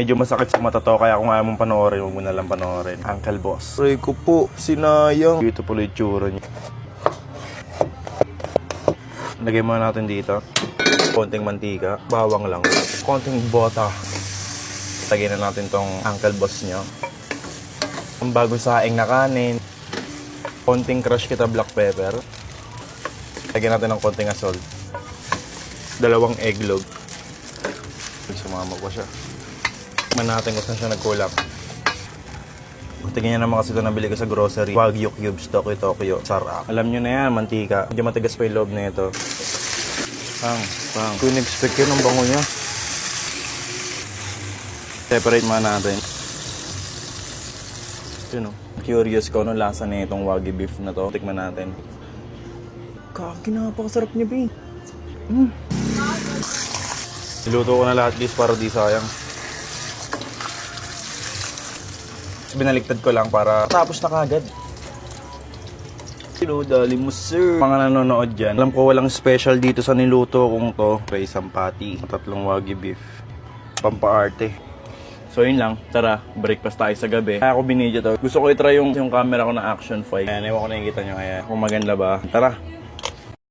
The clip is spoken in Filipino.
Medyo masakit sa mata to, kaya kung ayaw mong panoorin, huwag mo na lang panoorin. Uncle Boss. Aray ko po, sinayang. Dito pala yung tsura niya. Lagay muna natin dito. Konting mantika, bawang lang. Konting bota. Lagyan na natin tong Uncle Boss nyo. Ang bago saing na kanin. Konting crush kita black pepper. Lagyan natin ng konting asol. 2 egg yolk. Sumama ko siya. Tignan natin kung saan siya nagkulang. Tingnan niya naman kasi ito nabili ko sa grocery. Wagyu cubes, Tokyo. Sarap. Alam nyo na yan, mantika. Medyo matigas pa yung loob na ito. Pang. Kung in-expect yun, ang bango niya. Separate muna natin. Yun o. Curious ko anong lasa na itong Wagyu beef na to. Tikman natin. Kaki, napakasarap niya, be. Niluto ko na lahat this para di sayang. Binaliktad ko lang para tapos na kagad. Hello, dali mo sir. Mga nanonood dyan, alam ko walang special dito sa niluto kong to. May isang patty, 3 Wagyu beef. Pampaarte. So yun lang, tara, breakfast tayo sa gabi. Kaya ako binidyo to. Gusto ko i-try yung camera ko na action fight. Ayan, ewan ko nakikita nyo kaya kung maganda ba. Tara!